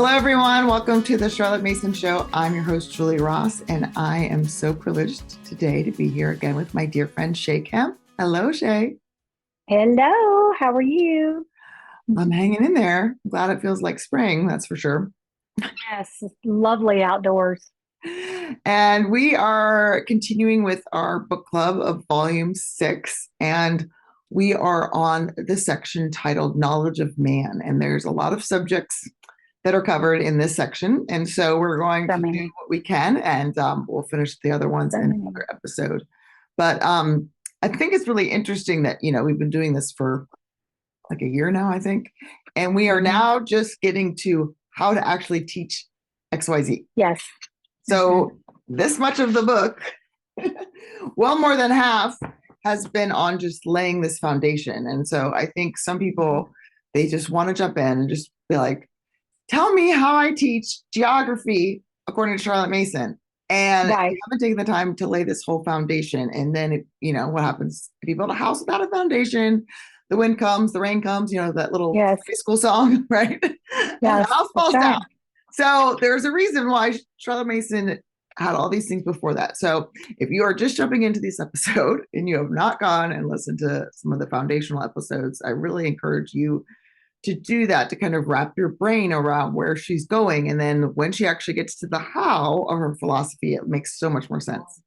Hello, everyone. Welcome to the Charlotte Mason Show. I'm your host, Julie Ross, and I am so privileged today to be here again with my dear friend, Shay Kemp. Hello, Shay. Hello, how are you? I'm hanging in there. I'm glad it feels like spring, that's for sure. Yes, it's lovely outdoors. And we are continuing with our book club of volume 6, and we are on the section titled Knowledge of Man. And there's a lot of subjects that are covered in this section. And so we're going So to do many, what we can, and we'll finish the other ones so in many. another episode. But I think it's really interesting that, we've been doing this for like a year now, I think. And we are Hmm. now just getting to how to actually teach XYZ. Yes. Hmm. So this much of the book, well, more than half, has been on just laying this foundation. And so I think some Hmm. people, they just want to jump in and just be like, tell me how I teach geography according to Charlotte Mason. And Right. you haven't taken the time to lay this whole foundation. And then, what happens if you build a house without a foundation? The wind comes, the rain comes, that little Yes. high school song, right? And the Yes. house That's falls down. right. So there's a reason why Charlotte Mason had all these things before that. So if you are just jumping into this episode and you have not gone and listened to some of the foundational episodes, I really encourage you to do that, to kind of wrap your brain around where she's going. And then when she actually gets to the how of her philosophy, it makes so much more sense.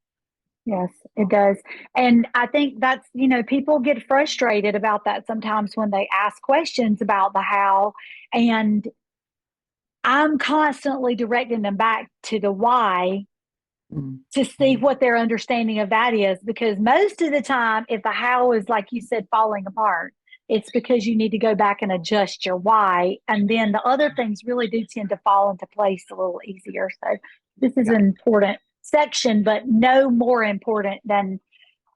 Yes, it does. And I think that's, people get frustrated about that sometimes when they ask questions about the how. And I'm constantly directing them back to the why to see Mm-hmm. what their understanding of that is. Because most of the time, if the how is, like you said, falling apart, it's because you need to go back and adjust your why. And then the other things really do tend to fall into place a little easier. So this is Yeah. an important section, but no more important than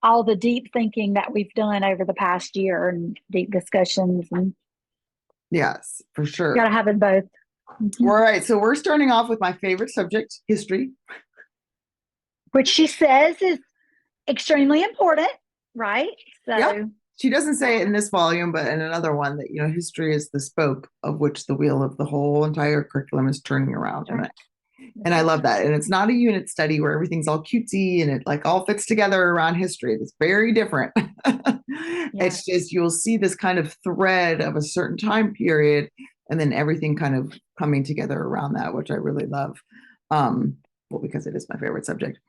all the deep thinking that we've done over the past year and deep discussions. And Yes, for got sure. to have it both. All Mhm. right. So we're starting off with my favorite subject, history. Which she says is extremely important, right? Yep. So, She doesn't say it in this volume, but in another one that, history is the spoke of which the wheel of the whole entire curriculum is turning around. that's right. And That's I right. love that. And it's not a unit study where everything's all cutesy and it like all fits together around history. It's very different. Yeah. It's just you'll see this kind of thread of a certain time period and then everything kind of coming together around that, which I really love. Well, because it is my favorite subject.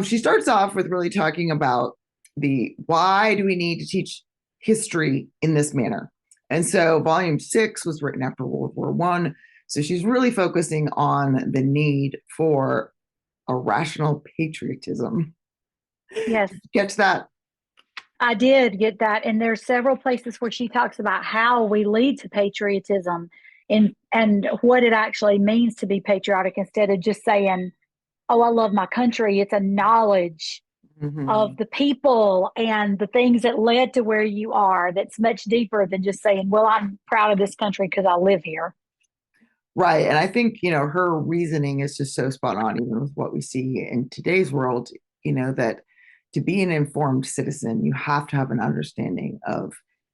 She starts off with really talking about the why do we need to teach history in this manner? And so volume 6 was written after World War One. So she's really focusing on the need for a rational patriotism. Yes, Catch that? I did get that. And there's several places where she talks about how we lead to patriotism and what it actually means to be patriotic instead of just saying, oh, I love my country. It's a knowledge of Mm-hmm. the people and the things that led to where you are that's much deeper than just saying, well, I'm proud of this country because I live here. Right. And I think, her reasoning is just so spot on, even with what we see in today's world, that to be an informed citizen, you have to have an understanding of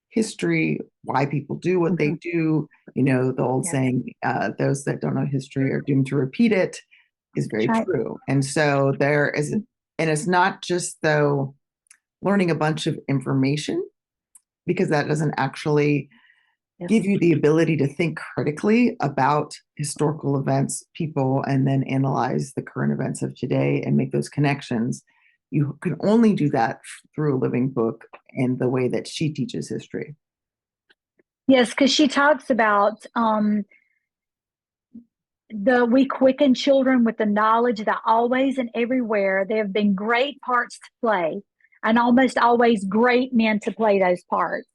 history, why people do what they Mm-hmm. do. The old Yes, saying, those that don't know history are doomed to repeat it is that's very right. true. And so there is, and it's not just though learning a bunch of information, because that doesn't actually Yes. give you the ability to think critically about historical events, people, and then analyze the current events of today and make those connections. You can only do that through a living book and the way that she teaches history. Yes, because she talks about the we quicken children with the knowledge that always and everywhere there have been great parts to play and almost always great men to play those parts.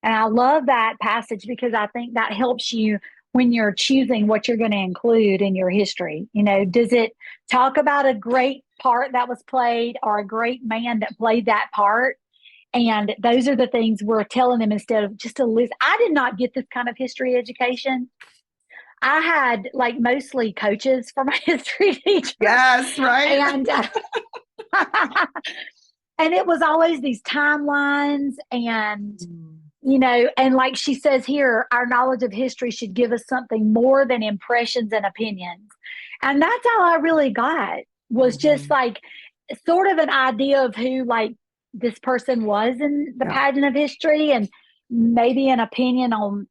And I love that passage because I think that helps you when you're choosing what you're going to include in your history. Does it talk about a great part that was played or a great man that played that part? And those are the things we're telling them instead of just a list. I did not get this kind of history education. I had like mostly coaches for my history teacher, Yes, right. and and it was always these timelines and and like she says here, our knowledge of history should give us something more than impressions and opinions. And that's all I really got, was just Mhm. like sort of an idea of who like this person was in the Yeah. pageant of history, and maybe an opinion on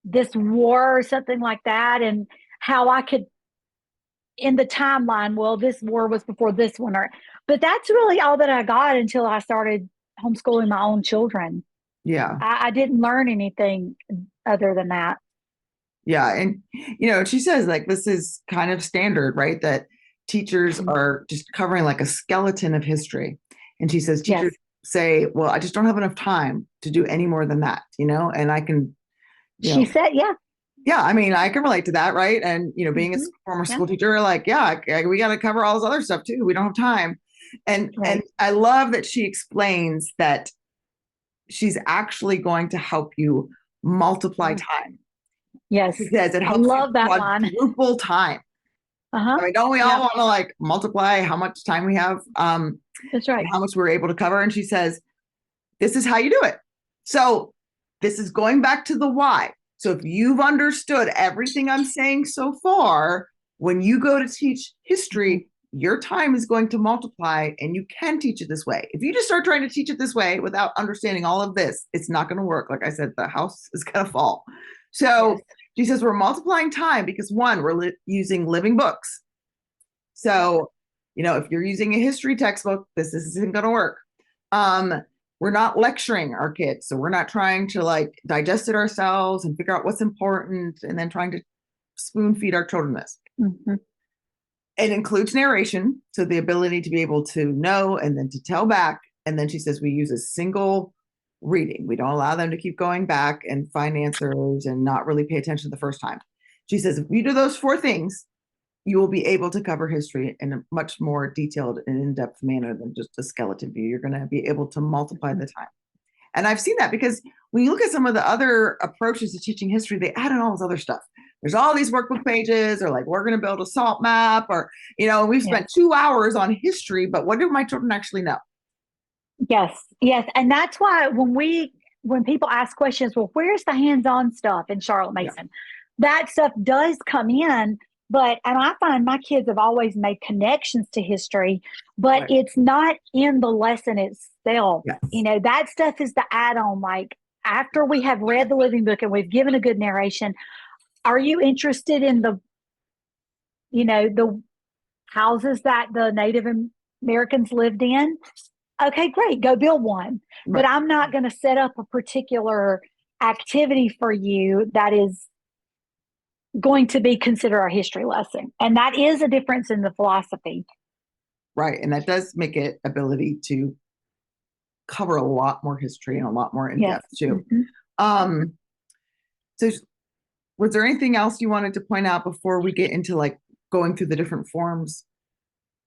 this war or something like that, and how I could, in the timeline, well, this war was before this one, or, but that's really all that I got until I started homeschooling my own children. Yeah. I didn't learn anything other than that. Yeah. And, she says like this is kind of standard, right? That teachers are just covering like a skeleton of history. And she says Yes. teachers say, well, I just don't have enough time to do any more than that, and I can, you She know, said, yeah. yeah, I mean, I can relate to that, right? And, being a Hmm. former Yeah. school teacher, like, yeah, we got to cover all this other stuff too. We don't have time. And Right. I love that she explains that she's actually going to help you multiply Mhm. time. Yes. She says it I helps you love that line. quadruple time. Uh-huh. I mean, don't we all Yeah, want to like multiply how much time we have, that's and right. how much we're able to cover? And she says, this is how you do it. So this is going back to the why. So if you've understood everything I'm saying so far, when you go to teach Mhm. history, your time is going to multiply and you can teach it this way. If you just start trying to teach it this way without understanding all of this, it's not going to work. Like I said, the house is going to fall. Yes. So she says we're multiplying time because one, we're using living books. So, if you're using a history textbook, this isn't going to work. Um, we're not lecturing our kids. So we're not trying to like digest it ourselves and figure out what's important and then trying to spoon feed our children this. Hmm. It includes narration. So the ability to be able to know and then to tell back. And then she says we use a single reading. We don't allow them to keep going back and find answers and not really pay attention the first time. She says if you do those four things, you will be able to cover history in a much more detailed and in-depth manner than just a skeleton view. You're going to be able to multiply the time. And I've seen that because when you look at some of the other approaches to teaching history, they add in all this other stuff. There's all these workbook pages, or like, we're going to build a salt map, or, we've Yes. spent 2 hours on history, but what do my children actually know? Yes. Yes. And that's why when people ask questions, well, where's the hands-on stuff in Charlotte Yeah. Mason? That stuff does come in, and I find my kids have always made connections to history, but Right. it's not in the lesson itself. Yes. That stuff is the add-on. Like, after we have read the living book and we've given a good narration, are you interested in the houses that the Native Americans lived in? Okay, great, go build one. But Right. I'm not going to set up a particular activity for you that is going to be considered our history lesson. And that is a difference in the philosophy. Right. And that does make it ability to cover a lot more history and a lot more in Yes. depth too. Mm-hmm. So was there anything else you wanted to point out before we get into like going through the different forms?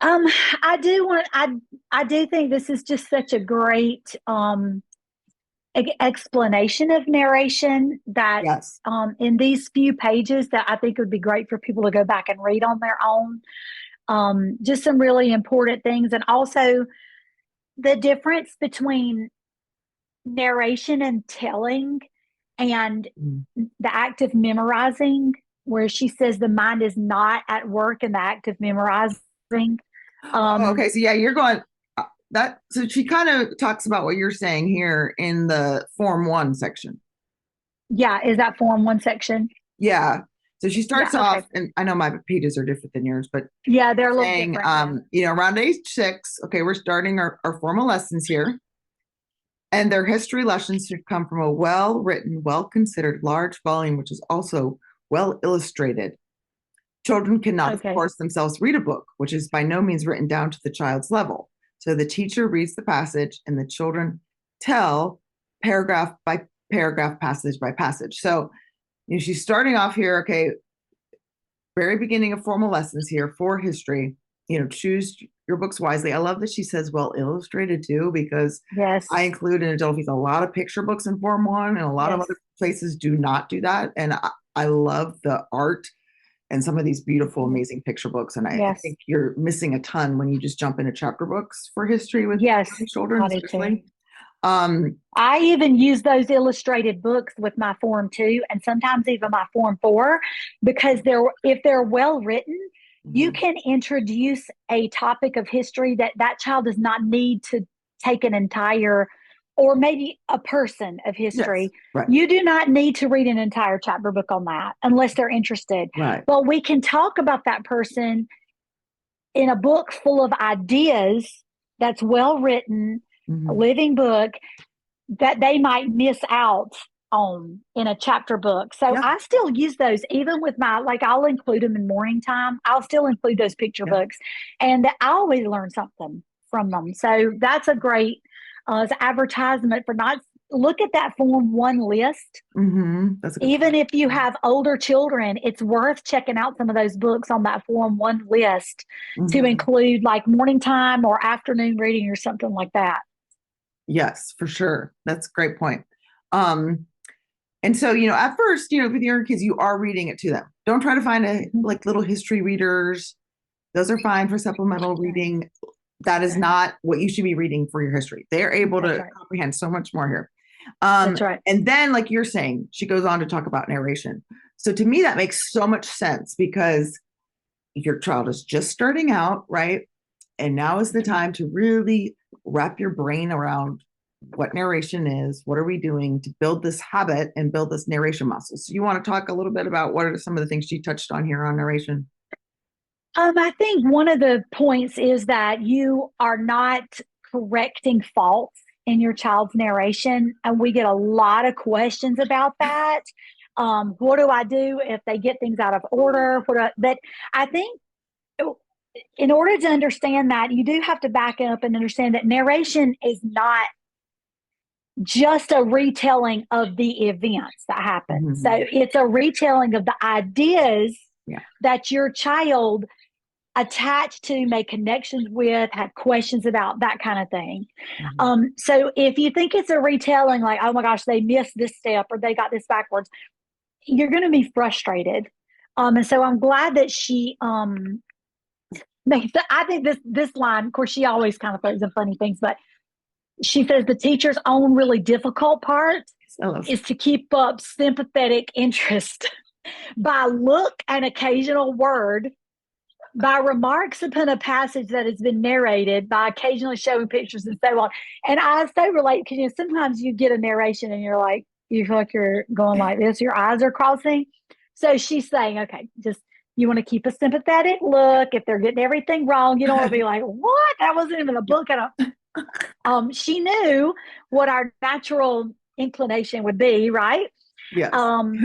Um, I do think this is just such a great explanation of narration that Yes. in these few pages that I think would be great for people to go back and read on their own. Just some really important things, and also the difference between narration and telling, and Mm. the act of memorizing, where she says the mind is not at work in the act of memorizing. Oh, Um, okay. So yeah, you're going that. So she kind of talks about what you're saying here in the Form 1 section. yeah, is that form one section? Yeah. So she Yeah, starts okay. off, and I know my pages are different than yours, but Yeah, they're a little saying, different. Yeah. around age 6, okay, we're starting our formal lessons here. And their history lessons should come from a well written, well considered large volume, which is also well illustrated. Children cannot, of Okay. course, themselves read a book, which is by no means written down to the child's level. So the teacher reads the passage and the children tell paragraph by paragraph, passage by passage. So she's starting off here, okay, very beginning of formal lessons here for history. Choose your books wisely. I love that she says well illustrated too, because Yes. I include in adult fees a lot of picture books in Form 1, and a lot of Yes. other places do not do that. And I love the art and some of these beautiful, amazing picture books. And I Yes. think you're missing a ton when you just jump into chapter books for history with Yes. children, I do too. especially. I even use those illustrated books with my Form 2 and sometimes even my Form 4 because if they're well written, you Mhm. can introduce a topic of history that that child does not need to take an entire or maybe a person of Yes, history. right, You do not need to read an entire chapter book on that unless they're interested. right. But we can talk about that person in a book full of ideas that's well written, a Mhm. living book that they might miss out on in a chapter book. So Yeah, I still use those even with my, like, I'll include them in morning time. I'll still include those picture yeah. books and I always learn something from them. So that's a great advertisement for not look at that Form 1 list. That's a good Even point. if you have older children, it's worth checking out some of those books on that Form 1 list to Mhm. include like morning time or afternoon reading or something like that. Yes, for sure. That's a great point. Um, and so, at first, with your kids, you are reading it to them. Don't try to find Mhm. like little history readers. Those are fine for supplemental That's right. reading. That That's is right. not what you should be reading for your history. They're able That's to right. comprehend so much more here. That's right. And then, like you're saying, she goes on to talk about narration. So to me, that makes so much sense because your child is just starting out, right? And now is the time to really wrap your brain around what narration is, what are we doing to build this habit and build this narration muscle. So you want to talk a little bit about what are some of the things she touched on here on narration? I think one of the points is that you are not correcting faults in your child's narration. And we get a lot of questions about that. What do I do if they get things out of order? But I think in order to understand that, you do have to back up and understand that narration is not just a retelling of the events that happen. So Mm-hmm. it's a retelling of the ideas Yeah. that your child attached to, make connections with, had questions about, that kind of thing. Mm-hmm. So if you think it's a retelling, like, oh my gosh, they missed this step or they got this backwards, you're going to be frustrated. And so I'm glad that she I think this line, of course, she always kind of throws in funny things, but she says the teacher's own really difficult part So, is to keep up sympathetic interest by look and occasional word, by remarks upon a passage that has been narrated, by occasionally showing pictures and so on. And I so relate because sometimes you get a narration and you're like, you feel like you're going like this, your eyes are crossing. So she's saying, okay, just you want to keep a sympathetic look. If they're getting everything wrong, you don't want to be like, what? That wasn't even a book. She knew what our natural inclination would be, right? yes. Um,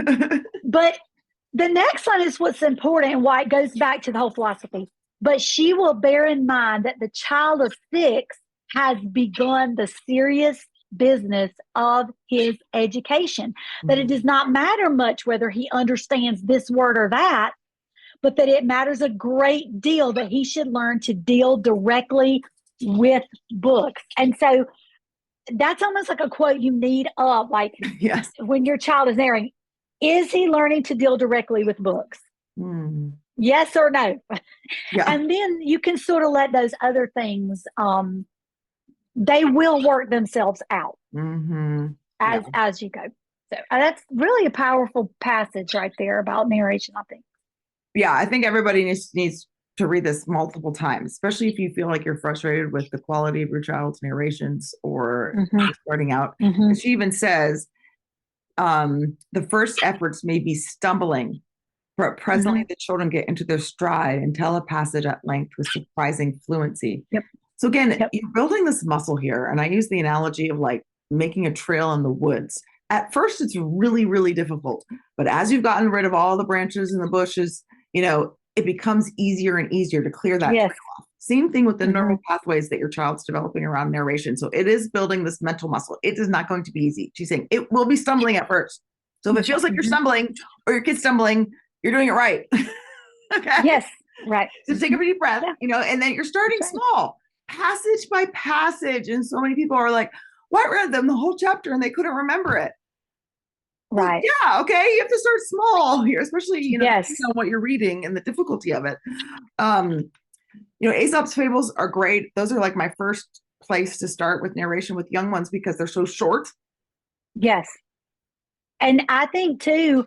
but the next one is what's important and why it goes back to the whole philosophy. But she will bear in mind that the child of 6 has begun the serious business of his education, that it does Mhm. not matter much whether he understands this word or that, but that it matters a great deal that he should learn to deal directly with books. And so that's almost like a quote you need up, like Yes. when your child is narrating, is he learning to deal directly with books? Mm. Yes or no? Yeah. And then you can sort of let those other things, they will work themselves out Yeah. as you go. So that's really a powerful passage right there about narration, I think. Yeah. I think everybody needs to read this multiple times, especially if you feel like you're frustrated with the quality of your child's narrations or Mm-hmm. starting out. Mm-hmm. She even says the first efforts may be stumbling, but Mm-hmm. presently the children get into their stride and tell a passage at length with surprising fluency. Yep. So again, Yep. you're building this muscle here, and I use the analogy of like making a trail in the woods. At first, it's really, really difficult, but as you've gotten rid of all the branches and the bushes, it becomes easier and easier to clear that Yes. trail off. Same thing with the Mm-hmm. neural pathways that your child's developing around narration. So it is building this mental muscle. It is not going to be easy. She's saying it will be stumbling at first. So if it feels like you're Mm-hmm. stumbling or your kid's stumbling, you're doing it right. Okay. Yes. Right. So take Mm-hmm. a deep breath, Yeah. and then you're That's starting right. small, passage by passage. And so many people are like, well, I read them the whole chapter and they couldn't remember it. Well, Right. yeah, okay. You have to start small here, especially, Yes. depending on what you're reading and the difficulty of it. Um, Aesop's fables are great. Those are like my first place to start with narration with young ones because they're so short. Yes. And I think too,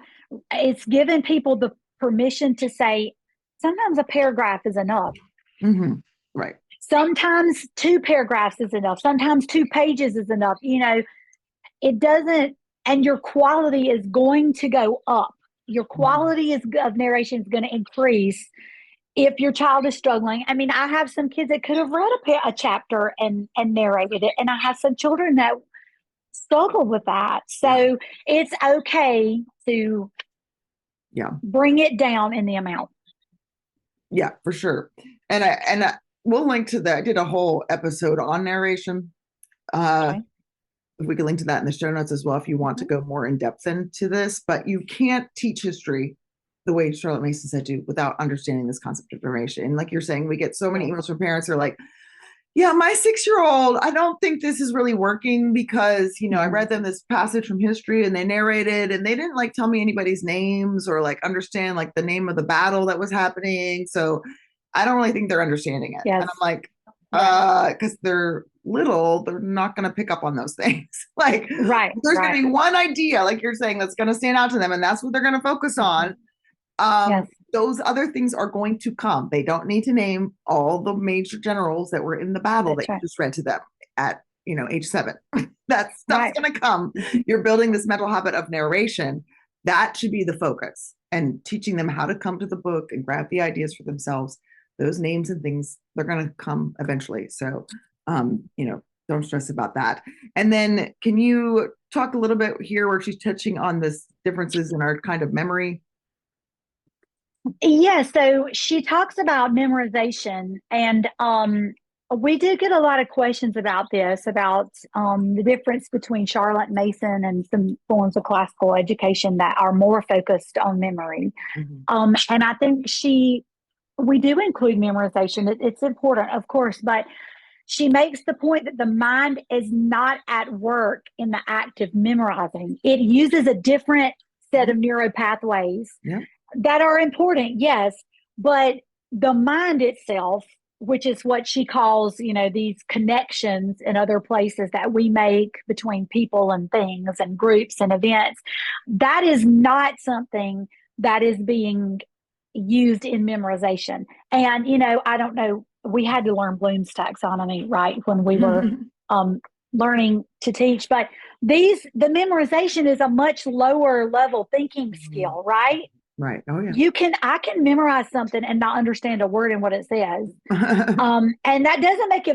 it's giving people the permission to say, sometimes a paragraph is enough. Mm-hmm. Right. Sometimes 2 paragraphs is enough. Sometimes 2 pages is enough. It doesn't, and your quality is going to go up. Your quality of narration is going to increase if your child is struggling. I mean, I have some kids that could have read a chapter and narrated it, and I have some children that struggle with that. So it's okay to bring it down in the amount. Yeah, for sure. And we'll link to that. I did a whole episode on narration. Okay. We can link to that in the show notes as well if you want to go more in depth into this. But you can't teach history the way Charlotte Mason said to without understanding this concept of narration. And like you're saying, we get so many emails from parents who are like, yeah, my 6-year-old, I don't think this is really working because, I read them this passage from history and they narrated and they didn't like tell me anybody's names or like understand like the name of the battle that was happening. So I don't really think they're understanding it. Yes. And I'm like, because they're little, they're not going to pick up on those things. Like, there's going to be one idea, like you're saying, that's going to stand out to them, and that's what they're going to focus on. Those other things are going to come. They don't need to name all the major generals that were in the battle that you just read to them at age 7. That stuff's going to come. You're building this mental habit of narration. That should be the focus, and teaching them how to come to the book and grab the ideas for themselves. Those names and things, they're going to come eventually. So, don't stress about that. And then can you talk a little bit here where she's touching on this differences in our kind of memory? Yeah, so she talks about memorization, and we did get a lot of questions about this, about the difference between Charlotte Mason and some forms of classical education that are more focused on memory. And I think we do include memorization. It's important, of course, but she makes the point that the mind is not at work in the act of memorizing. It uses a different set of neural pathways that are important, yes, but the mind itself, which is what she calls, these connections in other places that we make between people and things and groups and events, that is not something that is being used in memorization. And, I don't know, we had to learn Bloom's taxonomy, right, when we were learning to teach, but the memorization is a much lower level thinking skill, right? Right. Oh yeah. I can memorize something and not understand a word in what it says. And that doesn't make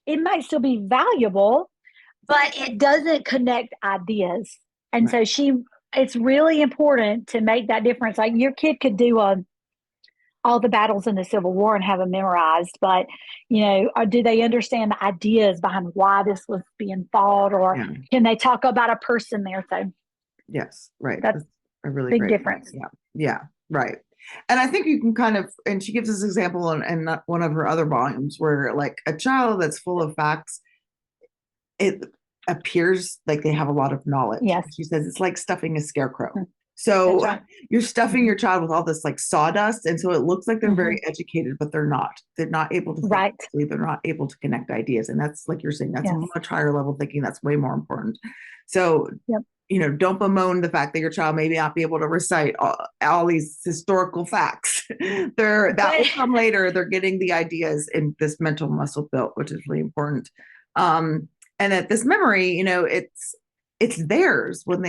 it might still be valuable, but it doesn't connect ideas. And so it's really important to make that difference. Like your kid could do all the battles in the Civil War and have them memorized, but or do they understand the ideas behind why this was being fought, or can they talk about a person there? So yes, right. That's a really big great difference. Point. Yeah, right. And I think you can kind of, and she gives this example in one of her other volumes where like a child that's full of facts, it appears like they have a lot of knowledge. Yes. She says it's like stuffing a scarecrow. So you're stuffing your child with all this like sawdust, and so it looks like they're very educated, but they're not. They're not able to think. They're not able to connect ideas, and that's like you're saying. That's a much higher level thinking. That's way more important. So don't bemoan the fact that your child may not be able to recite all these historical facts. That will come later. They're getting the ideas in this mental muscle built, which is really important. And that this memory, it's theirs when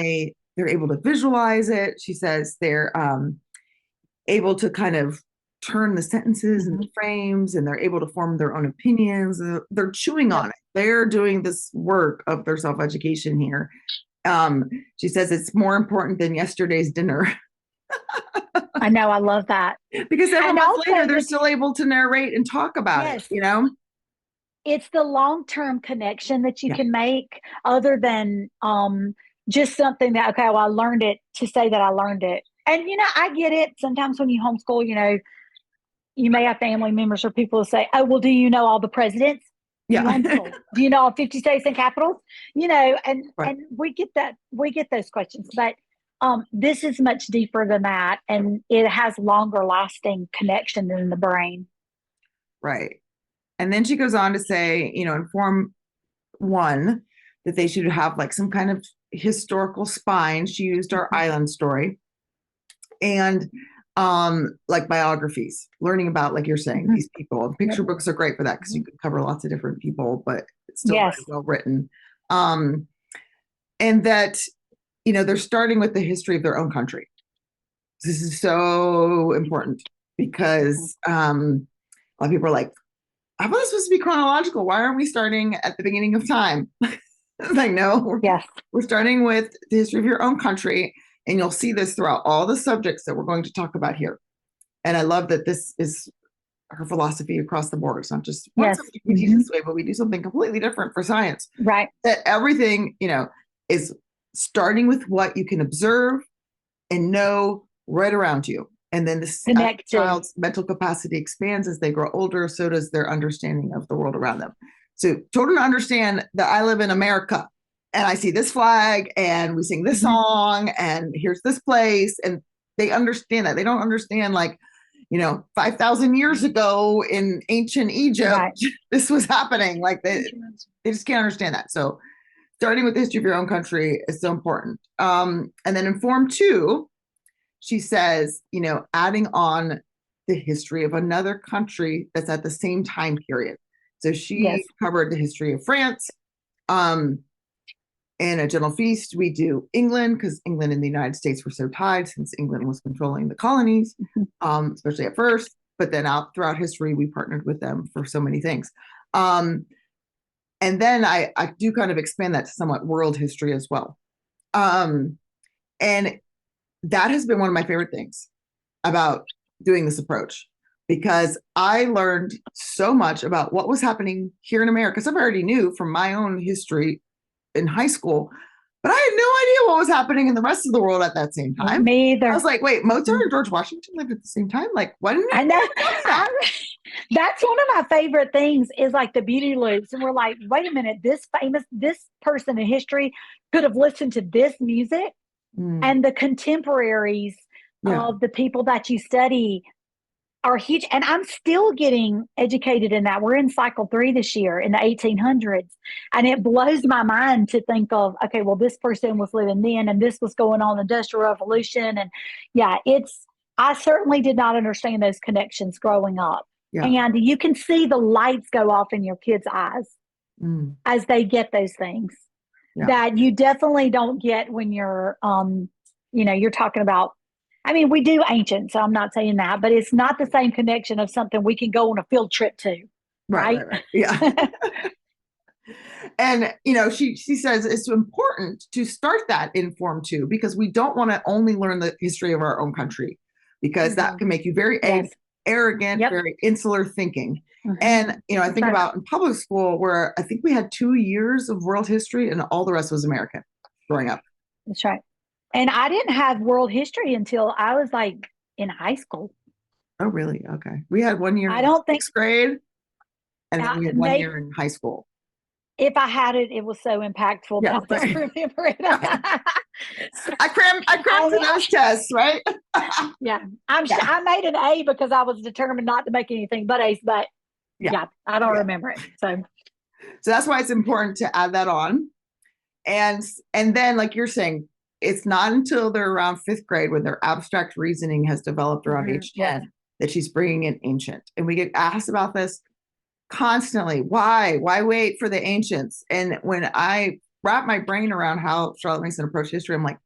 they're able to visualize it. She says they're able to kind of turn the sentences and the frames, and they're able to form their own opinions. They're chewing on it. They're doing this work of their self-education here. She says it's more important than yesterday's dinner. I know. I love that. Because 7 months later, they're still able to narrate and talk about it, It's the long-term connection that you can make other than just something that, okay, well, I learned it to say that I learned it. And, I get it. Sometimes when you homeschool, you may have family members or people who say, oh, well, do you know all the presidents? Yeah. Do you know all 50 states and capitals? And we get that. We get those questions. But this is much deeper than that. And it has longer lasting connection in the brain. Right. And then she goes on to say, in Form 1, that they should have like some kind of historical spine. She used our island story and like biographies, learning about, like you're saying, these people. And picture books are great for that because you can cover lots of different people, but it's still very Yes. well written. Um, and that, they're starting with the history of their own country. This is so important because a lot of people are like, I thought it's supposed to be chronological. Why aren't we starting at the beginning of time? Like, no, Yes. we're starting with the history of your own country. And you'll see this throughout all the subjects that we're going to talk about here. And I love that this is her philosophy across the board. It's not just one Yes. subject we teach this way, but we do something completely different for science. Right. That everything, is starting with what you can observe and know right around you. And then this child's mental capacity expands as they grow older, so does their understanding of the world around them. So children understand that I live in America and I see this flag and we sing this song and here's this place. And they understand that. They don't understand, like, 5,000 years ago in ancient Egypt, right, this was happening. Like they just can't understand that. So starting with the history of your own country is so important. And then in Form 2, she says, adding on the history of another country that's at the same time period. So she covered the history of France. In a general feast, we do England because England and the United States were so tied since England was controlling the colonies, especially at first. But then throughout history, we partnered with them for so many things. And then I do kind of expand that to somewhat world history as well. And that has been one of my favorite things about doing this approach, because I learned so much about what was happening here in America. Stuff I already knew from my own history in high school, but I had no idea what was happening in the rest of the world at that same time. Me either. I was like, wait, Mozart and George Washington lived at the same time? Like, why didn't I know? That's one of my favorite things is like the beauty loops. And we're like, wait a minute, this person in history could have listened to this music. And the contemporaries of the people that you study are huge. And I'm still getting educated in that. We're in cycle 3 this year in the 1800s. And it blows my mind to think of, okay, well, this person was living then and this was going on in the Industrial Revolution. And I certainly did not understand those connections growing up. Yeah. And you can see the lights go off in your kids' eyes as they get those things. Yeah. That you definitely don't get when you're, you're talking about, I mean, we do ancient, so I'm not saying that, but it's not the same connection of something we can go on a field trip to. Right. Yeah. And, she says it's important to start that in Form 2, because we don't want to only learn the history of our own country, because that can make you very arrogant, very insular thinking. And, I think about in public school where I think we had 2 years of world history and all the rest was American growing up. That's right. And I didn't have world history until I was like in high school. Oh, really? Okay. We had 1 year in sixth grade and then we had 1 year in high school. If I had it, it was so impactful that I just remember it. I crammed for those tests, right? I made an A because I was determined not to make anything but A's, but I don't remember it. So that's why it's important to add that on. And then, like you're saying, it's not until they're around 5th grade when their abstract reasoning has developed around age 10 that she's bringing in ancient. And we get asked about this constantly. Why wait for the ancients? And when I wrap my brain around how Charlotte Mason approached history, I'm like,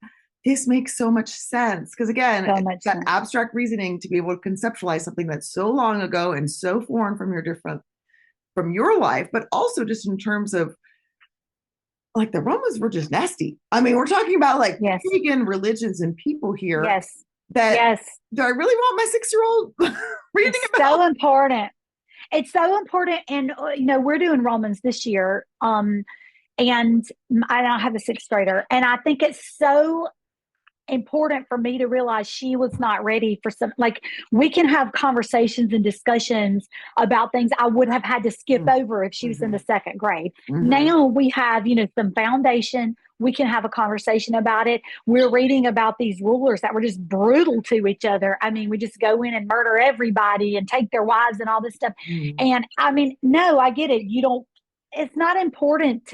this makes so much sense. Because again, that abstract reasoning to be able to conceptualize something that's so long ago and so foreign from your life, but also just in terms of, like, the Romans were just nasty. I mean, we're talking about like pagan religions and people here. Do I really want my 6-year-old reading about? So important. It's so important. And, we're doing Romans this year. And I don't have a 6th grader. And I think it's so important for me to realize she was not ready for some, like, we can have conversations and discussions about things I would have had to skip over if she was in the second grade. Now we have, some foundation. We can have a conversation about it. We're reading about these rulers that were just brutal to each other. I mean, we just go in and murder everybody and take their wives and all this stuff. And I mean, no, I get it. It's not important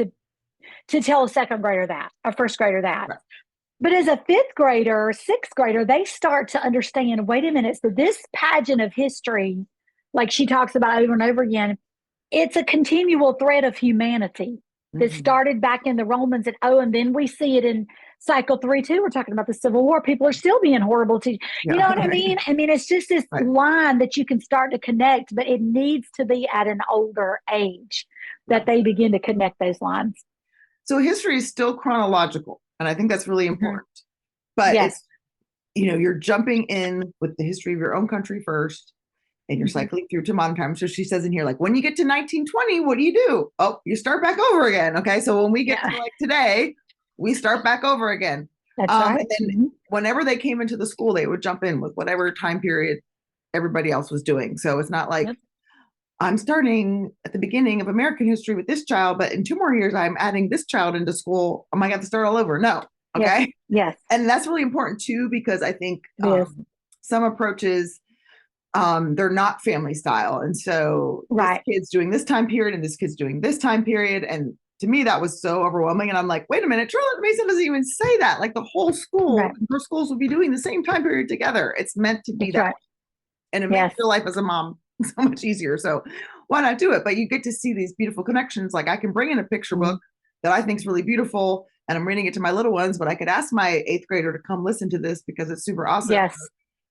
to tell a second grader that, a first grader that. Right. But as a fifth grader or sixth grader, they start to understand, wait a minute, so this pageant of history, like she talks about over and over again, it's a continual thread of humanity that started back in the Romans, and then we see it in cycle 3 too. We're talking about the Civil War. People are still being horrible to you. You know what I mean? I mean, it's just this line that you can start to connect, but it needs to be at an older age that they begin to connect those lines. So history is still chronological, and I think that's really important. But it's, you're jumping in with the history of your own country first, and you're cycling through to modern times. So she says in here, like, when you get to 1920, what do? Oh, you start back over again. Okay, so when we get to like today, we start back over again. That's right. And then whenever they came into the school, they would jump in with whatever time period everybody else was doing. So it's not like, I'm starting at the beginning of American history with this child, but in 2 more years, I'm adding this child into school. I might have to start all over. No. Okay. Yes. And that's really important too, because I think some approaches, they're not family style. And so this kid's doing this time period and this kid's doing this time period. And to me, that was so overwhelming. And I'm like, wait a minute, Charlotte Mason doesn't even say that. Like the whole school, her schools will be doing the same time period together. It's meant to be that way. And it makes your life as a mom so much easier. So why not do it? But you get to see these beautiful connections. Like I can bring in a picture book that I think is really beautiful, and I'm reading it to my little ones, but I could ask my 8th grader to come listen to this because it's super awesome. Yes.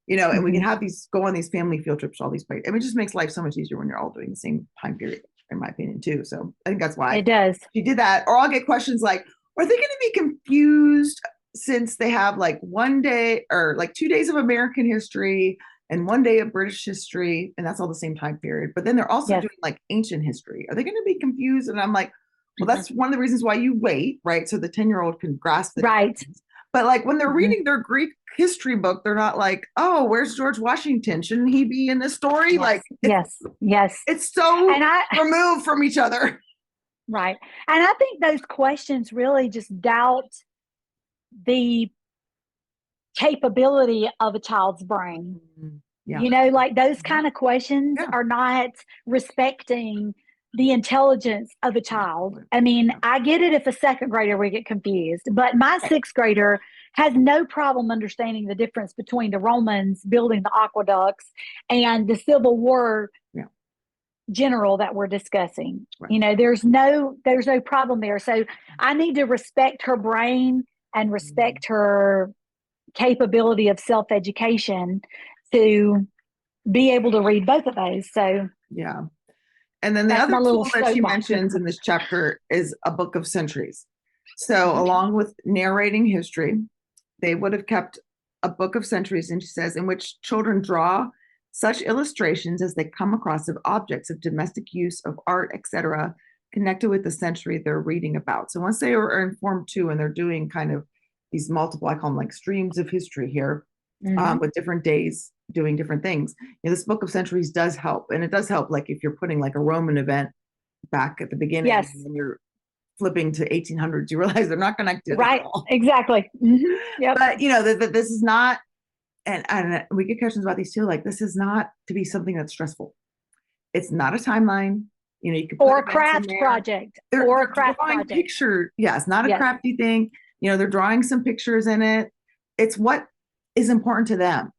And we can have go on these family field trips, all these places. I mean, it just makes life so much easier when you're all doing the same time period, in my opinion, too. So I think that's why it does. She did that. Or I'll get questions like, are they going to be confused since they have like 1 day or like 2 days of American history and 1 day of British history, and that's all the same time period. But then they're also doing like ancient history. Are they going to be confused? And I'm like, well, that's one of the reasons why you wait, right? So the 10-year-old can grasp it. Right. But like when they're reading their Greek history book, they're not like, oh, where's George Washington? Shouldn't he be in this story? Like, yes. It's so removed from each other. Right. And I think those questions really just doubt the capability of a child's brain. Like those kind of questions are not respecting the intelligence of a child. I mean, I get it if a second grader would get confused, but my 6th grader has no problem understanding the difference between the Romans building the aqueducts and the Civil War general that we're discussing. There's no problem there. So I need to respect her brain and respect her capability of self-education to be able to read both of those. So and then the other tool that she mentions in this chapter is a book of centuries. So along with narrating history, they would have kept a book of centuries, and she says, in which children draw such illustrations as they come across of objects of domestic use, of art, etc., connected with the century they're reading about. So once they are informed too, and they're doing kind of these multiple, I call them like streams of history here, with different days doing different things. This book of centuries does help. And it does help, like if you're putting like a Roman event back at the beginning and you're flipping to 1800s, you realize they're not connected at all. Exactly. But this is not, and we get questions about these too, like this is not to be something that's stressful. It's not a timeline. You can put or a craft project. Or a craft project. Picture. Yeah, it's not a crafty thing. They're drawing some pictures in it. It's what is important to them.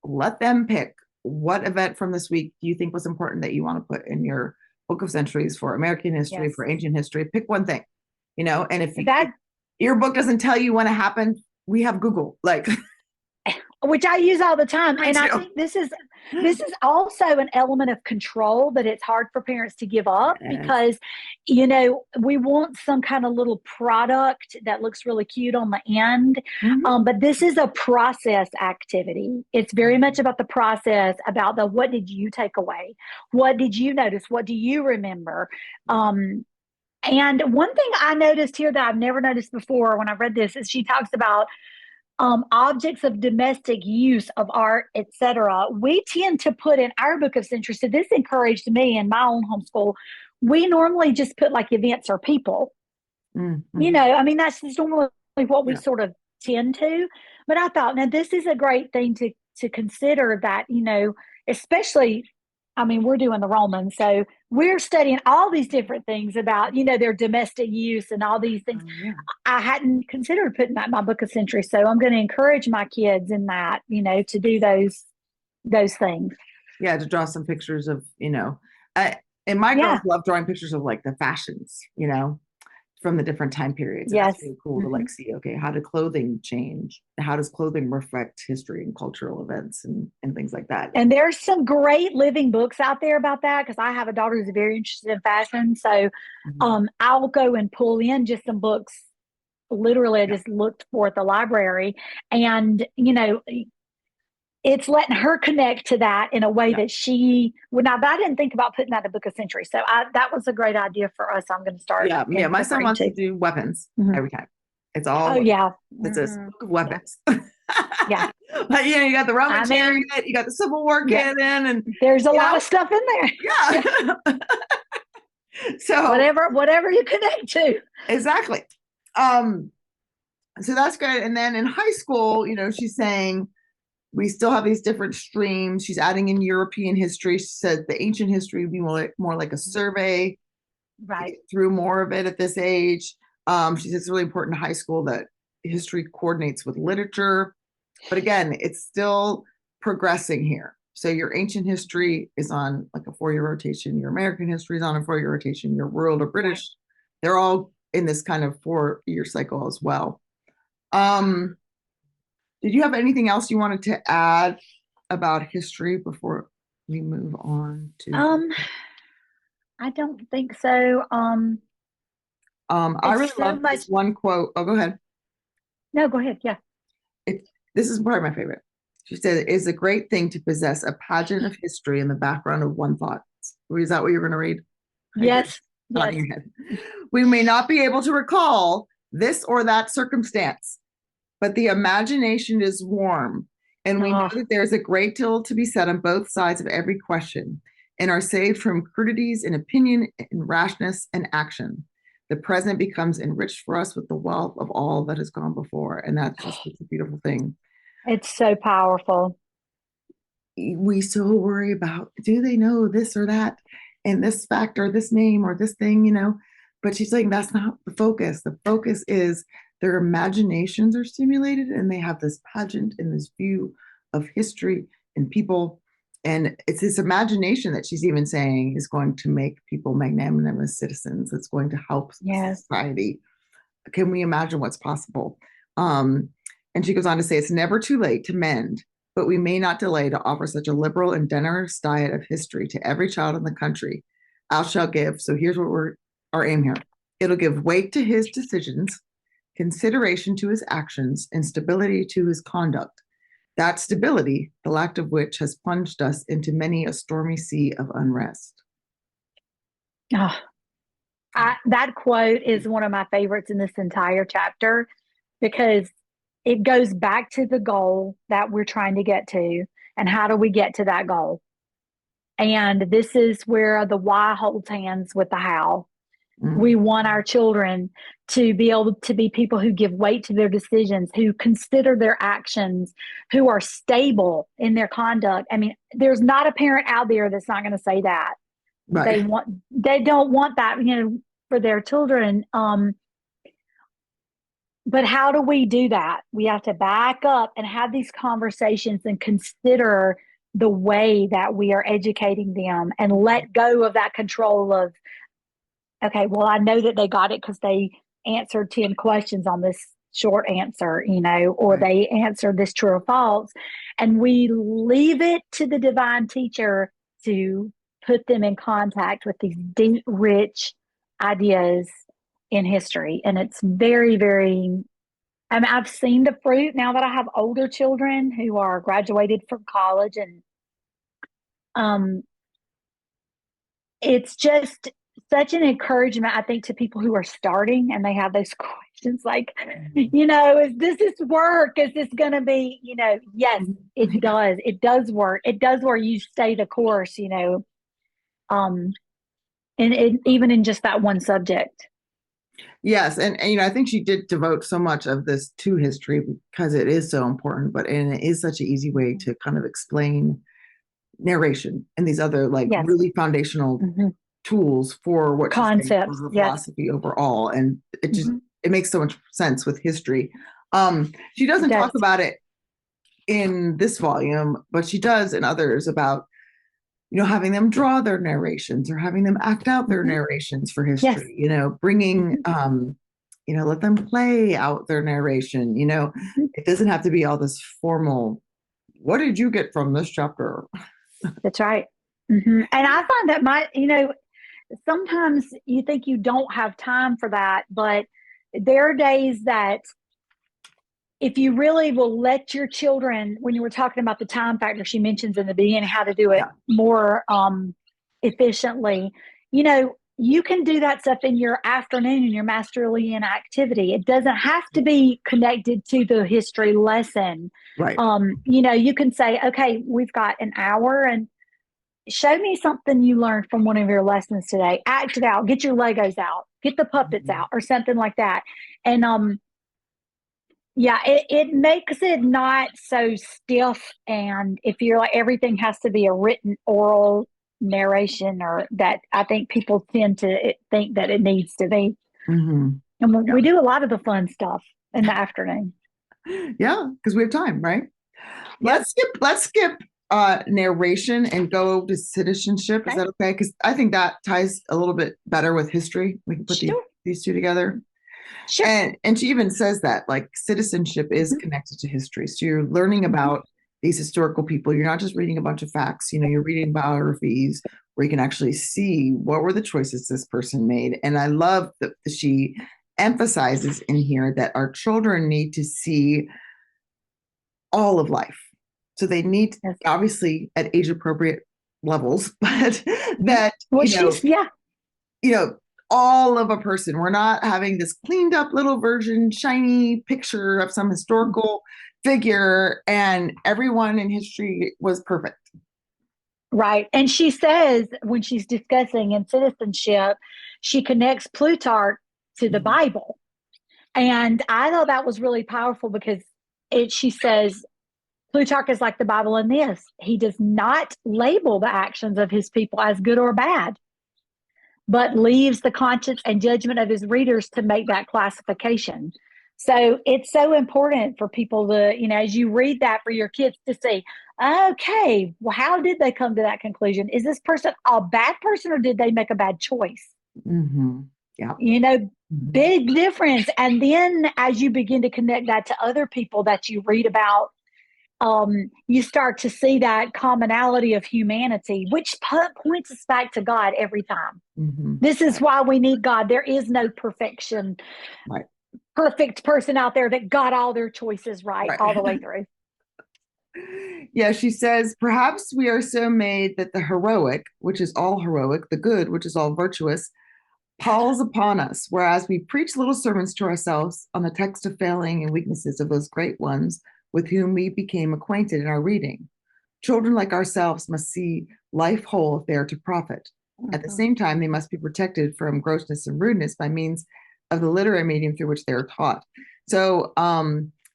Let them pick what event from this week do you think was important that you want to put in your book of centuries for American history, for ancient history. Pick one thing, and if your book doesn't tell you when it happened, we have Google, which I use all the time. And I think this is also an element of control that it's hard for parents to give up because, we want some kind of little product that looks really cute on the end. But this is a process activity. It's very much about the process, about what did you take away? What did you notice? What do you remember? And one thing I noticed here that I've never noticed before when I read this is she talks about objects of domestic use of art, etc., we tend to put in our book of century. So this encouraged me in my own homeschool. We normally just put like events or people. Mm-hmm. I mean, that's just normally what we Yeah. sort of tend to. But I thought, now this is a great thing to consider that, especially, I mean, we're doing the Romans, so we're studying all these different things about, their domestic use and all these things. Yeah. I hadn't considered putting that in my book of century, so I'm going to encourage my kids in that, to do those things. Yeah, to draw some pictures of, I, and my girls Yeah. love drawing pictures of like the fashions, from the different time periods. And that's Yes. really cool to Hmm. like see, okay, how did clothing change? How does clothing reflect history and cultural events and things like that? And there's some great living books out there about that because I have a daughter who's very interested in fashion. So Mhm. I'll go and pull in just some books. Literally, I Yeah. just looked for at the library. And, it's letting her connect to that in a way Yeah. that she would not. But I didn't think about putting that in a book of century. So that was a great idea for us. I'm going to start Yeah. Yeah. My son incorporating wants to too. do weapons Mhm. every time. It's all Oh, yeah. it's a Hmm. book of Yeah. weapons. Yeah. But you got the Roman I'm in. chariot, you got the Civil War Yeah. canon, and There's a you lot know, of stuff in there. Yeah. yeah. So Whatever you connect to. exactly. Um, so that's good. And then in high school, she's saying we still have these different streams. She's adding in European history. She said the ancient history would be more like a survey to Right. get through more of it at this age. She says it's really important in high school that history coordinates with literature. But again, it's still progressing here. So your ancient history is on like a 4-year rotation. Your American history is on a 4-year rotation. Your world or Right. British, they're all in this kind of 4-year cycle as well. Um, did you have anything else you wanted to add about history before we move on to? Um, I don't think so. I It's really so love much. this one quote. Oh, go ahead. No, go ahead. Yeah. This is probably my favorite. She said, "It is a great thing to possess a pageant of history in the background of one thought." Is that what you're going to read? I agree. Yes. Yes. Nodding your head. We may not be able to recall this or that circumstance, but the imagination is warm, and we know Oh, that there's a great deal to be said on both sides of every question, and are saved from crudities in opinion, in rashness, and action. The present becomes enriched for us with the wealth of all that has gone before, and that's just such a beautiful thing. it's so powerful. We so worry about, do they know this or that and this fact or this name or this thing. But she's saying that's not the focus. The focus is their imaginations are stimulated and they have this pageant and this view of history and people. And it's this imagination that she's even saying is going to make people magnanimous citizens. It's going to help Yes. society. Can we imagine what's possible? Um, and she goes on to say, it's never too late to mend, but we may not delay to offer such a liberal and generous diet of history to every child in the country. I shall give. So here's what we're our aim here. It'll give weight to his decisions, consideration to his actions, and stability to his conduct. That stability, the lack of which has plunged us into many a stormy sea of unrest. Oh, that quote is one of my favorites in this entire chapter because it goes back to the goal that we're trying to get to and how do we get to that goal. And this is where the why holds hands with the how. We Mm, want our children to be able to be people who give weight to their decisions, who consider their actions, who are stable in their conduct. I mean, there's not a parent out there that's not going to say that. right. They don't want that, for their children. But how do we do that? We have to back up and have these conversations and consider the way that we are educating them and let go of that control of, okay, well, I know that they got it because they answered 10 questions on this short answer, or Right. they answered this true or false. And we leave it to the divine teacher to put them in contact with these deep, rich ideas in history. And it's very, very, I mean, I've seen the fruit now that I have older children who are graduated from college. And um, it's just, such an encouragement, I think, to people who are starting and they have those questions like, Mhm. is this work? Is this going to be, yes, it Yeah. does. It does work. It does work. You stay the course, um, and even in just that one subject. Yes, and I think she did devote so much of this to history because it is so important, but and it is such an easy way to kind of explain narration and these other like Yes. really foundational Hmm. tools for what she's saying for Concepts. her Yes. philosophy overall. And Hmm. it makes so much sense with history. She It doesn't does. talk about it in this volume, but she does in others about having them draw their narrations or having them act out their Hmm. narrations for Yes. history, bringing, Hmm. let them play out their narration. Hmm. It doesn't have to be all this formal, what did you get from this chapter? That's right. And I find that sometimes you think you don't have time for that, but there are days that if you really will let your children, when you were talking about the time factor, she mentions in the beginning how to do it Yeah. more efficiently, you can do that stuff in your afternoon in your masterly activity. It doesn't have to be connected to the history lesson. Right. You can say, okay, we've got an hour and show me something you learned from one of your lessons today. Act it out. Get your Legos out. Get the puppets Mhm. out or something like that. And yeah, it makes it not so stiff. And if you're like everything has to be a written oral narration, or that I think people tend to think that it needs to be. Mhm. And Yeah. we do a lot of the fun stuff in the afternoon. Yeah, because we have time, right? Yep. Let's skip narration and go to citizenship. Is Okay. that okay? Because I think that ties a little bit better with history. We can put Sure. these two together. Sure. And she even says that like citizenship is Mhm. connected to history. So you're learning Mhm. about these historical people. You're not just reading a bunch of facts, you're reading biographies where you can actually see what were the choices this person made. And I love that she emphasizes in here that our children need to see all of life. So they need, Yes. obviously at age appropriate levels, but Mhm. that, Well, she's yeah. you know, all of a person. We're not having this cleaned up little version, shiny picture of some historical figure, and everyone in history was perfect. Right. And she says when she's discussing in citizenship, she connects Plutarch to the Mhm. Bible. And I thought that was really powerful because she says Plutarch is like the Bible in this. He does not label the actions of his people as good or bad, but leaves the conscience and judgment of his readers to make that classification. So it's so important for people to, as you read that for your kids to see, okay, well, how did they come to that conclusion? Is this person a bad person or did they make a bad choice? Mhm. Yeah. You know, Mhm. big difference. And then as you begin to connect that to other people that you read about, you start to see that commonality of humanity, which points us back to God every time. Mhm. This is why we need God. There is no Right. perfect person out there that got all their choices right Right. all the way through. Yeah, she says, perhaps we are so made that the heroic, which is all heroic, the good, which is all virtuous, palls upon us, whereas we preach little sermons to ourselves on the text of failing and weaknesses of those great ones with whom we became acquainted in our reading. Children like ourselves must see life whole if they are to profit. At the Mhm. same time, they must be protected from grossness and rudeness by means of the literary medium through which they are taught. So,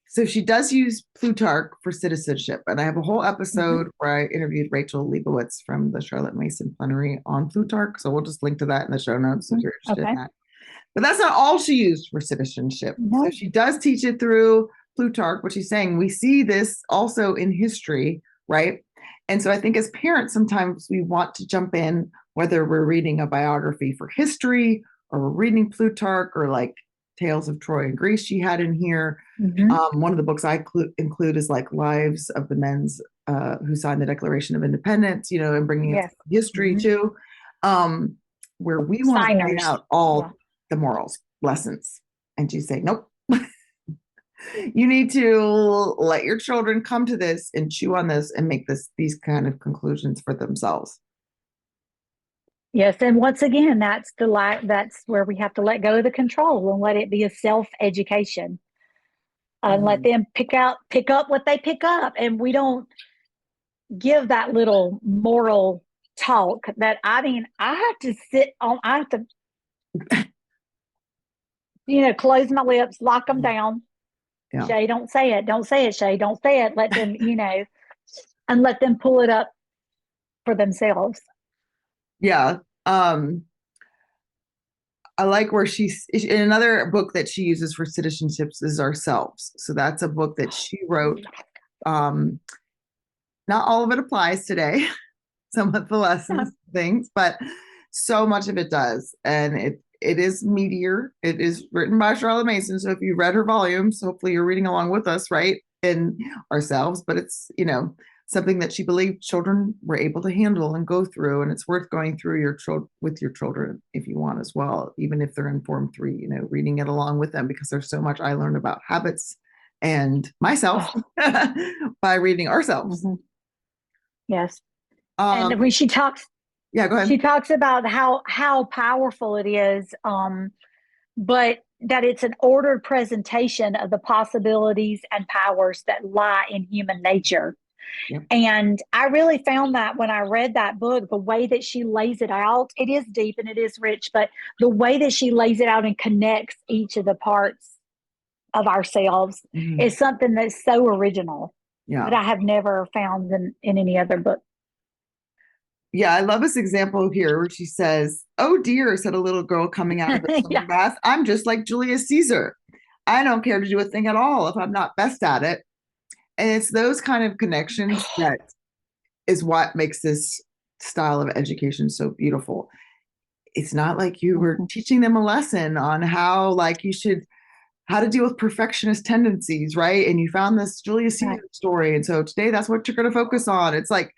so she does use Plutarch for citizenship, and I have a whole Mhm. episode where I interviewed Rachel Leibowitz from the Charlotte Mason Plenary on Plutarch. So we'll just link to that in the show notes if Mhm. you're interested Okay. in that. But that's not all she used for citizenship. So No. she does teach it through Plutarch, what she's saying. We see this also in history, right? And so I think as parents, sometimes we want to jump in, whether we're reading a biography for history or we're reading Plutarch or like Tales of Troy and Greece she had in here. Mhm. One of the books I include is like Lives of the Men's who signed the Declaration of Independence, and bringing it to Yes. history Mhm. too, where we want to point Signers. out all Yeah. the morals lessons. And she's saying, nope, you need to let your children come to this and chew on this and make these kind of conclusions for themselves. Yes, and once again, that's where we have to let go of the control and let it be a self-education and let Mhm. them pick up what they pick up. And we don't give that little moral talk that I mean, I have to, close my lips, lock them down. Yeah. Shay, don't say it. Don't say it, Shay. Don't say it. Let them, and let them pull it up for themselves. Yeah. I like where she's in another book that she uses for citizenships is Ourselves. So that's a book that she wrote. Um, Not all of it applies today, some of the lessons, things, but so much of it does. And it is meatier. It is written by Charlotte Mason. So if you read her volumes, hopefully you're reading along with us, right? In Ourselves, but it's, something that she believed children were able to handle and go through. And it's worth going through with your children if you want as well, even if they're in Form 3, reading it along with them because there's so much I learned about habits and myself Oh, by reading Ourselves. mhm. Yes. Um, And when yeah, go she ahead. talks about how powerful it is, but that it's an ordered presentation of the possibilities and powers that lie in human nature. Yep. And I really found that when I read that book, the way that she lays it out, it is deep and it is rich, but the way that she lays it out and connects each of the parts of ourselves Mhm. is something that's so original that Yeah. I have never found in any other book. Yeah, I love this example here where she says, "Oh dear," said a little girl coming out of the Yeah. swimming bath. "I'm just like Julius Caesar. I don't care to do a thing at all if I'm not best at it." And it's those kind of connections that is what makes this style of education so beautiful. It's not like you were teaching them a lesson on how to deal with perfectionist tendencies, right? And you found this Julius Right. Caesar story. And so today that's what you're going to focus on. It's like,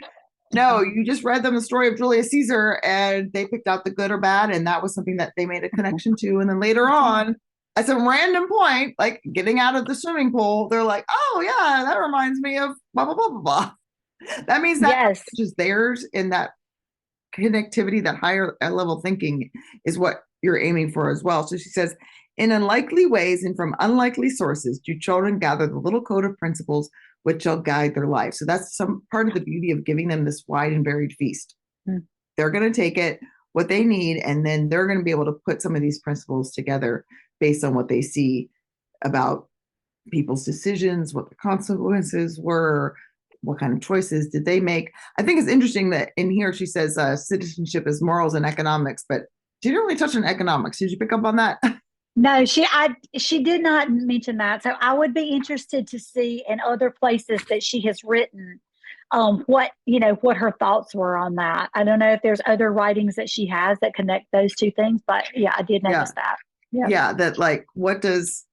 no, Mhm. you just read them the story of Julius Caesar and they picked out the good or bad. And that was something that they made a connection to. And then later on, at some random point, like getting out of the swimming pool, they're like, oh, yeah, that reminds me of blah, blah, blah, blah, blah. That means that Yes. knowledge is theirs in that connectivity, that higher level thinking is what you're aiming for as well. So she says, in unlikely ways and from unlikely sources, do children gather the little code of principles which shall guide their life. So that's some part of the beauty of giving them this wide and varied feast. Mm. They're going to take it, what they need, and then they're going to be able to put some of these principles together based on what they see about people's decisions, what the consequences were, what kind of choices did they make. I think it's interesting that in here she says citizenship is morals and economics, but she didn't really touch on economics. Did you pick up on that? No, she did not mention that. So I would be interested to see in other places that she has written what her thoughts were on that. I don't know if there's other writings that she has that connect those two things, but yeah, I did Yeah. notice that. Yeah. Yeah. That like, what does,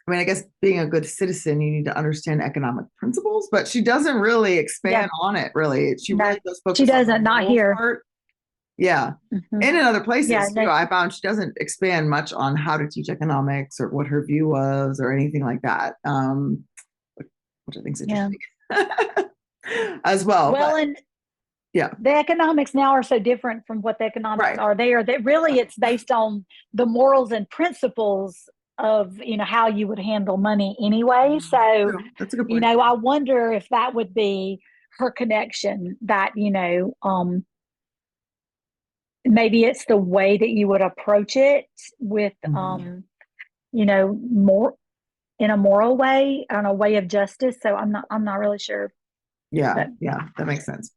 I mean, I guess being a good citizen, you need to understand economic principles, but she doesn't really Yeah. expand on it really. She No, really does she focus on the doesn't, not morals here. part. Yeah. Hmm. And in other Yeah, places too, no, I found she doesn't expand much on how to teach economics or what her view was or anything like that, which I think is yeah. interesting as well. But Well, and yeah, the economics now are so different from what the economics right. are there that really it's based on the morals and principles of how you would handle money anyway. So True. That's a good point. I wonder if that would be her connection, that maybe it's the way that you would approach it with Mhm. more in a moral way, on a way of justice. So I'm not really sure. Yeah, But yeah, that makes sense.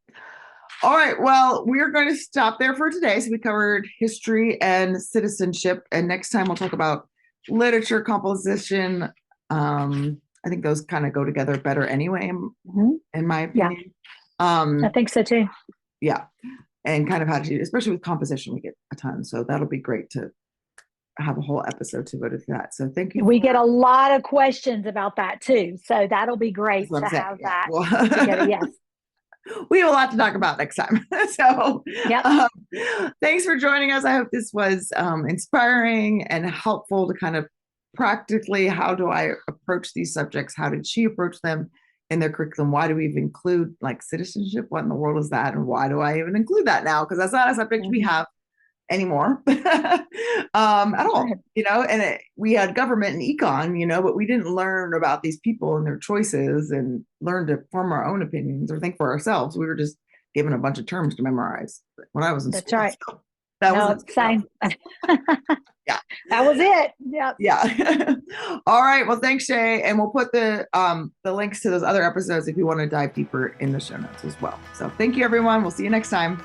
All right. Well, we're going to stop there for today. So we covered history and citizenship, and next time we'll talk about literature composition. I think those kind of go together better anyway, mhm, in my yeah, opinion. I Um, think so too. yeah, and kind of how to, especially with composition, we get a ton. So that'll be great to have a whole episode to go to that. So thank you We for get a lot of questions about that too. So that'll be that's great what I'm to saying. have Yeah. that together. Well, Yes. we have a lot to talk about next time. So Yep. um, thanks for joining us. I hope this was inspiring and helpful to kind of practically how do I approach these subjects? How did she approach them? in their curriculum. Why do we even include like citizenship? What in the world is that? And why do I even include that now? Because that's not a subject we have anymore at all, and we had government and econ, but we didn't learn about these people and their choices and learn to form our own opinions or think for ourselves. We were just given a bunch of terms to memorize when I was in That's school. right. So that was same. Yeah. That was it. Yep. Yeah. All right. Well, thanks, Shay. And we'll put the links to those other episodes if you want to dive deeper in the show notes as well. So thank you, everyone. We'll see you next time.